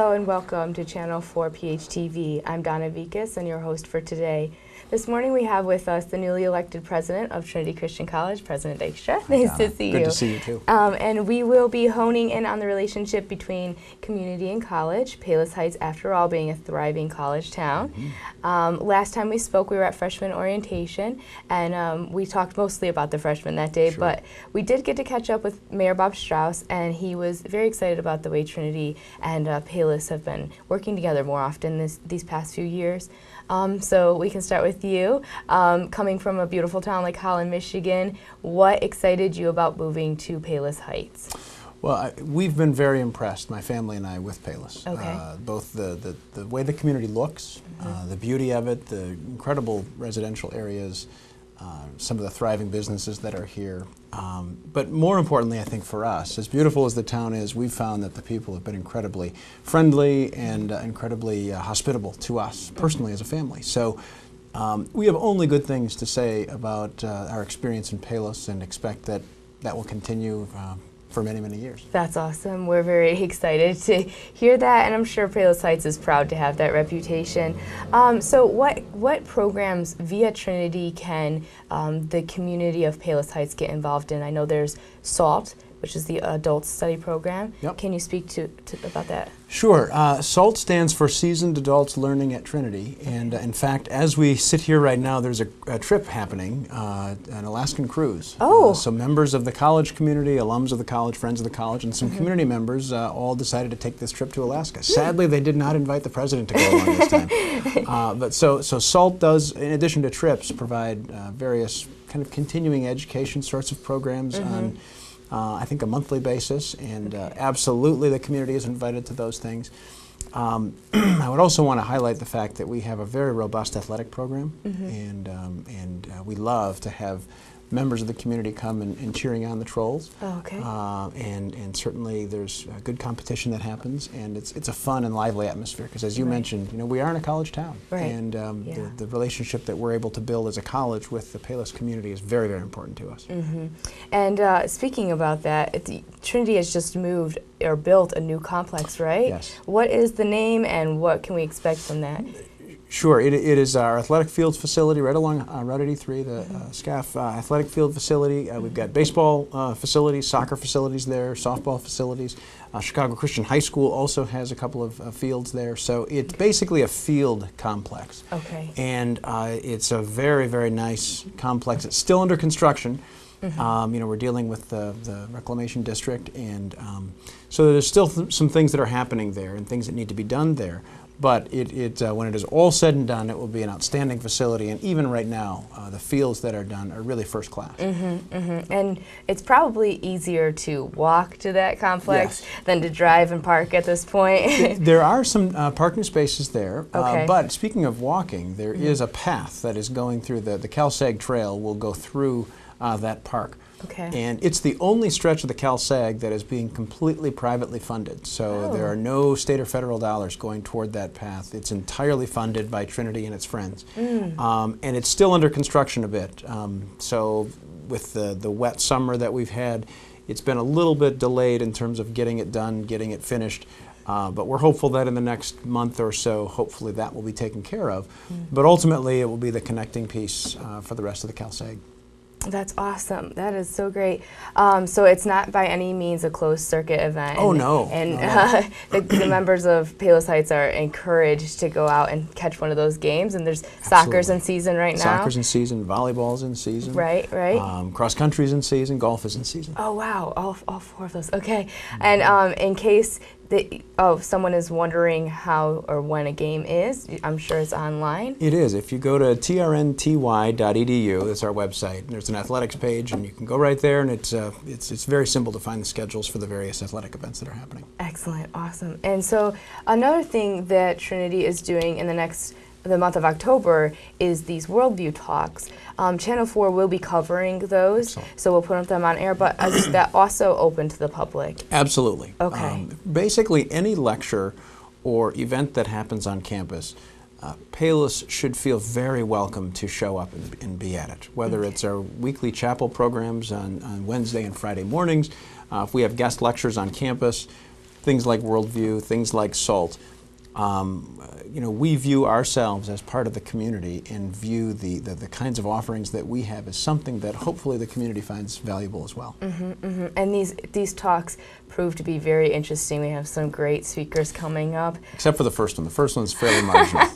Hello and welcome to Channel 4 PHTV. I'm Donna Vikas and your host for today. This morning we have with us the newly elected president of Trinity Christian College, President Dykstra. Nice to see you. Good to see you too. And we will be honing in on the relationship between community and college, Palos Heights after all being a thriving college town. Last time we spoke we were at freshman orientation and we talked mostly about the freshmen that day, but we did get to catch up with Mayor Bob Strauss and he was very excited about the way Trinity and Palos have been working together more often these past few years. So we can start with you. Coming from a beautiful town like Holland, Michigan, what excited you about moving to Palos Heights? Well, we've been very impressed, my family and I, with Palos. Okay. Both the way the community looks, the beauty of it, the incredible residential areas, some of the thriving businesses that are here. But more importantly, I think for us, as beautiful as the town is, we've found that the people have been incredibly friendly and incredibly hospitable to us personally as a family. So we have only good things to say about our experience in Palos and expect that that will continue for many, many years. That's awesome. We're very excited to hear that, and I'm sure Palos Heights is proud to have that reputation. So what programs via Trinity can the community of Palos Heights get involved in? I know there's SALT, which is the Adult Study Program. Yep. Can you speak to about that? Sure. SALT stands for Seasoned Adults Learning at Trinity, and in fact, as we sit here right now, there's a trip happening, an Alaskan cruise. Oh. So members of the college community, alums of the college, friends of the college, and some community members all decided to take this trip to Alaska. Sadly, they did not invite the president to go along this time. But so SALT does, in addition to trips, provide various kind of continuing education sorts of programs on I think a monthly basis, and absolutely the community is invited to those things. I would also want to highlight the fact that we have a very robust athletic program, and we love to have members of the community come and cheering on the Trolls. Oh, okay. And certainly there's good competition that happens, and it's a fun and lively atmosphere because, as you mentioned, we are in a college town, and the relationship that we're able to build as a college with the Palos community is very, very important to us. And speaking about that, Trinity has just moved or built a new complex, right? Yes. What is the name and what can we expect from that? Sure. It is our athletic fields facility right along Route 83, the SCAF athletic field facility. We've got baseball facilities, soccer facilities there, softball facilities. Chicago Christian High School also has a couple of fields there. So it's basically a field complex. Okay. And it's a very, very nice complex. It's still under construction. We're dealing with the reclamation district, and so there's still some things that are happening there and things that need to be done there. But when it is all said and done, it will be an outstanding facility, and even right now, the fields that are done are really first class. And it's probably easier to walk to that complex than to drive and park at this point. There are some parking spaces there, Okay. but speaking of walking, there is a path that is going through the CalSag Trail will go through that park. Okay. And it's the only stretch of the CalSag that is being completely privately funded. So there are no state or federal dollars going toward that path. It's entirely funded by Trinity and its friends. And it's still under construction a bit. So with the wet summer that we've had, it's been a little bit delayed in terms of getting it done, getting it finished. But we're hopeful that in the next month or so, hopefully that will be taken care of. But ultimately, it will be the connecting piece for the rest of the CalSag. That's awesome. That is so great. So it's not by any means a closed circuit event. Oh, no. And the members of Palos Heights are encouraged to go out and catch one of those games. And there's soccer's in season right now. Soccer's in season, volleyball's in season. Right. Cross country's in season, golf is in season. Oh, wow. All four of those. Okay. And in case someone is wondering how or when a game is, I'm sure it's online. It is. If you go to trnty.edu, that's our website, and there's an athletics page, and you can go right there, and it's very simple to find the schedules for the various athletic events that are happening. Excellent. Awesome. And so another thing that Trinity is doing in the month of October is these Worldview Talks. Channel 4 will be covering those, Excellent. So we'll put them on air, but is that also open to the public? Absolutely. Okay. Basically, any lecture or event that happens on campus, Palos should feel very welcome to show up and be at it, whether it's our weekly chapel programs on Wednesday and Friday mornings, if we have guest lectures on campus, things like Worldview, things like SALT, we view ourselves as part of the community and view the kinds of offerings that we have as something that hopefully the community finds valuable as well. And these talks prove to be very interesting. We have some great speakers coming up. Except for the first one. The first one's fairly marginal.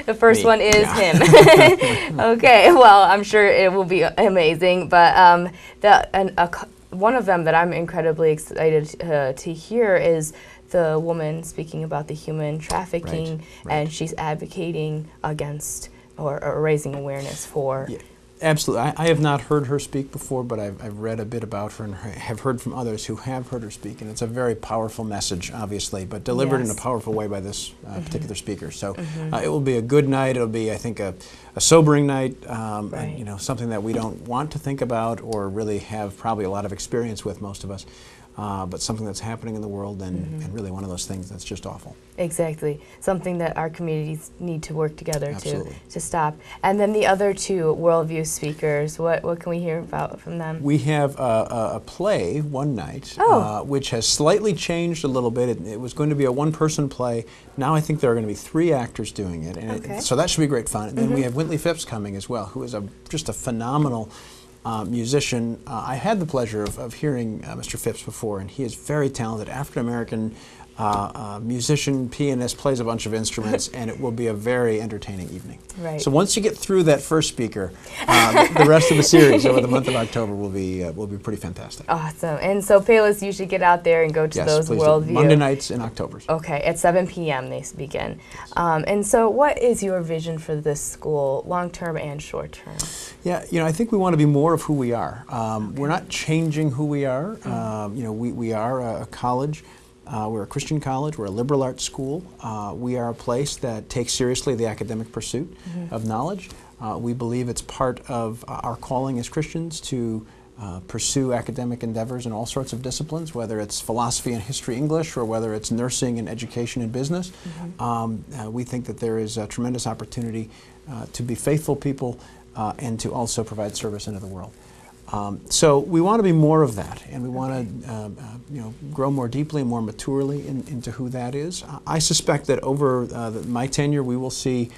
The first one is him. Okay, well, I'm sure it will be amazing. But one of them that I'm incredibly excited to hear is the woman speaking about the human trafficking, and she's advocating against or raising awareness for. Yeah, absolutely. I have not heard her speak before, but I've read a bit about her and have heard from others who have heard her speak, and it's a very powerful message, obviously, but delivered in a powerful way by this particular speaker. So it will be a good night. It'll be, I think, a sobering night, and, something that we don't want to think about or really have probably a lot of experience with, most of us. But something that's happening in the world and really one of those things that's just awful. Exactly. Something that our communities need to work together to stop. And then the other two Worldview speakers, what can we hear about from them? We have a play one night, which has slightly changed a little bit. It was going to be a one-person play. Now I think there are going to be 3 actors doing it. And so that should be great fun. And then we have Wintley Phipps coming as well, who is just a phenomenal musician. I had the pleasure of hearing Mr. Phipps before, and he is very talented, African-American musician, pianist, plays a bunch of instruments, and it will be a very entertaining evening. Right. So once you get through that first speaker, the rest of the series over the month of October will be pretty fantastic. Awesome. And so Payless, you should get out there and go to those Worldview. Monday nights in October. Okay, at 7 p.m. they begin. And so what is your vision for this school, long-term and short-term? Yeah, I think we want to be more of who we are. We're not changing who we are. We are a college. We're a Christian college. We're a liberal arts school. We are a place that takes seriously the academic pursuit of knowledge. We believe it's part of our calling as Christians to pursue academic endeavors in all sorts of disciplines, whether it's philosophy and history English or whether it's nursing and education and business. We think that there is a tremendous opportunity to be faithful people and to also provide service into the world. So we want to be more of that, and we want to grow more deeply and more maturely into who that is. I suspect that over my tenure we will see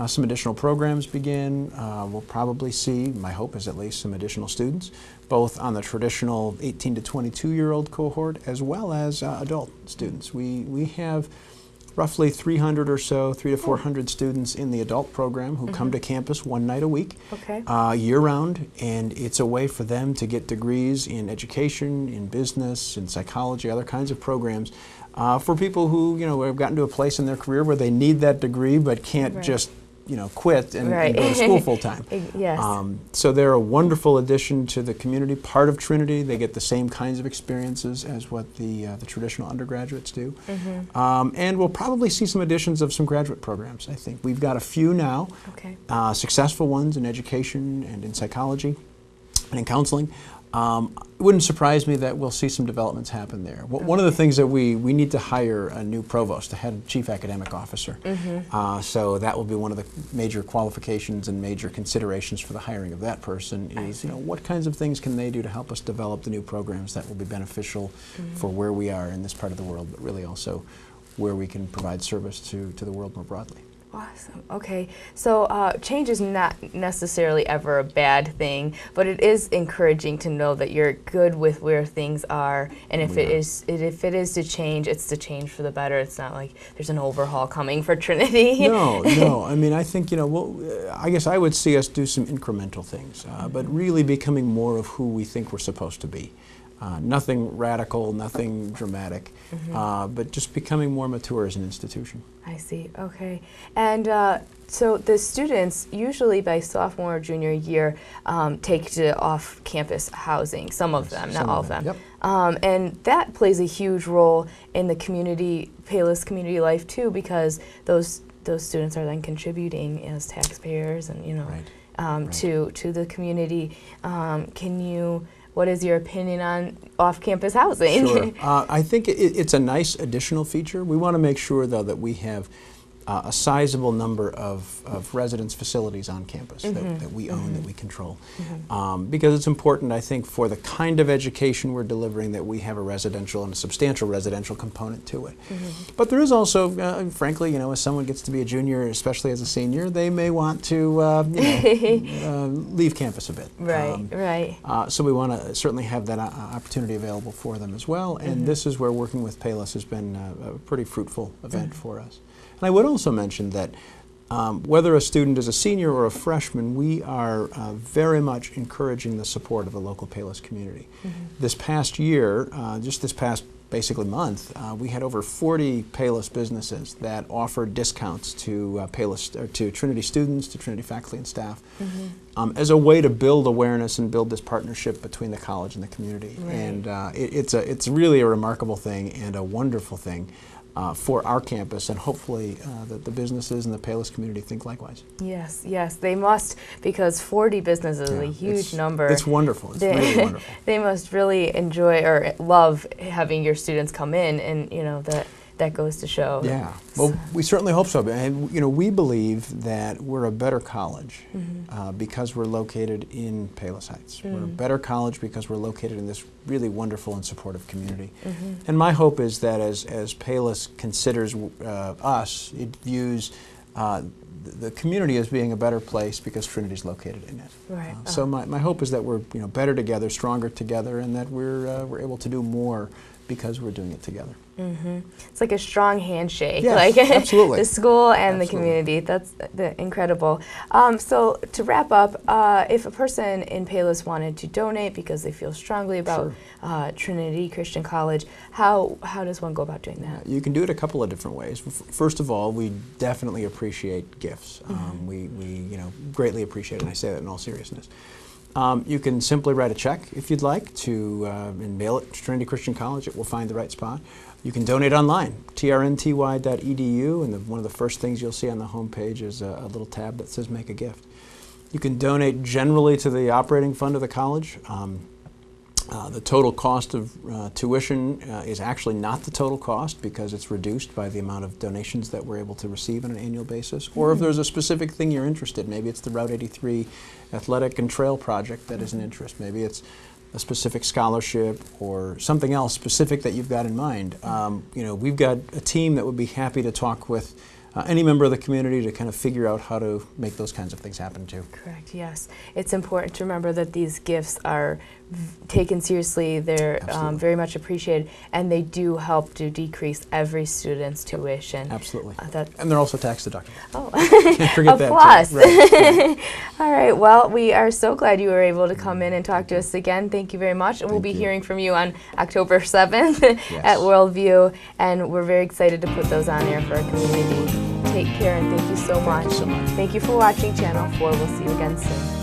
some additional programs begin. We'll probably see, my hope is at least, some additional students, both on the traditional 18 to 22-year-old cohort as well as adult students. We have roughly 300 or so, 300 to 400 students in the adult program who come to campus one night a week, year-round, and it's a way for them to get degrees in education, in business, in psychology, other kinds of programs, for people who have gotten to a place in their career where they need that degree but can't just quit and go to school full time. Yes. So they're a wonderful addition to the community, part of Trinity. They get the same kinds of experiences as what the traditional undergraduates do. And we'll probably see some additions of some graduate programs, I think. We've got a few now, successful ones in education and in psychology and in counseling. It wouldn't surprise me that we'll see some developments happen there. One of the things that we need to hire a new provost, a head chief academic officer. So that will be one of the major qualifications and major considerations for the hiring of that person is, what kinds of things can they do to help us develop the new programs that will be beneficial for where we are in this part of the world, but really also where we can provide service to the world more broadly. Awesome. Okay. So change is not necessarily ever a bad thing, but it is encouraging to know that you're good with where things are, and if it is to change, it's to change for the better. It's not like there's an overhaul coming for Trinity. No. I mean, I think I guess I would see us do some incremental things, but really becoming more of who we think we're supposed to be. Nothing radical, nothing dramatic, but just becoming more mature as an institution. I see. Okay. And so the students, usually by sophomore or junior year, take to off-campus housing, some of them, not all of them. Yep. And that plays a huge role in the community, Payless community life too, because those students are then contributing as taxpayers and, to the community. What is your opinion on off-campus housing? Sure. I think it's a nice additional feature. We want to make sure, though, that we have a sizable number of residence facilities on campus that we own, that we control. Because it's important, I think, for the kind of education we're delivering that we have a residential and a substantial residential component to it. But there is also, frankly, you know, as someone gets to be a junior, especially as a senior, they may want to leave campus a bit. Right. So we want to certainly have that opportunity available for them as well. And this is where working with Payless has been a pretty fruitful event for us. And I would also mention that whether a student is a senior or a freshman, we are very much encouraging the support of the local Payless community. This past year, just this past basically month, we had over 40 Payless businesses that offered discounts to Payless, or to Trinity students, to Trinity faculty and staff, as a way to build awareness and build this partnership between the college and the community. And it's really a remarkable thing and a wonderful thing for our campus, and hopefully the businesses and the Payless community think likewise. Yes, they must, because 40 businesses is a huge number. It's wonderful. It's really wonderful. They must really enjoy or love having your students come in, and you know that goes to show. Yeah, well, we certainly hope so. And you know, we believe that we're a better college because we're located in Payless Heights. We're a better college because we're located in this really wonderful and supportive community. And my hope is that as Payless considers us, it views the community as being a better place because Trinity's located in it. So my hope is that we're better together, stronger together, and that we're able to do more because we're doing it together. It's like a strong handshake, yes, like absolutely. the school and the community. That's incredible. So to wrap up, if a person in Payless wanted to donate because they feel strongly about Trinity Christian College, how does one go about doing that? You can do it a couple of different ways. First of all, we definitely appreciate gifts. We greatly appreciate it, and I say that in all seriousness. You can simply write a check if you'd like to and mail it to Trinity Christian College. It will find the right spot. You can donate online, trnty.edu, and one of the first things you'll see on the home page is a little tab that says Make a Gift. You can donate generally to the operating fund of the college. The total cost of tuition is actually not the total cost because it's reduced by the amount of donations that we're able to receive on an annual basis. Or if there's a specific thing you're interested in, maybe it's the Route 83 athletic and trail project that is an interest. Maybe it's a specific scholarship or something else specific that you've got in mind. We've got a team that would be happy to talk with any member of the community to kind of figure out how to make those kinds of things happen too. Correct, yes. It's important to remember that these gifts are taken seriously, they're very much appreciated, and they do help to decrease every student's tuition. Absolutely. And they're also tax deductible. Oh, can't forget that plus. Right. All right, well, we are so glad you were able to come in and talk to us again. Thank you very much. And we'll be hearing from you on October 7th at Worldview, and we're very excited to put those on air for our community. Take care, and thank you so much. Thank you so much. Thank you for watching Channel 4. We'll see you again soon.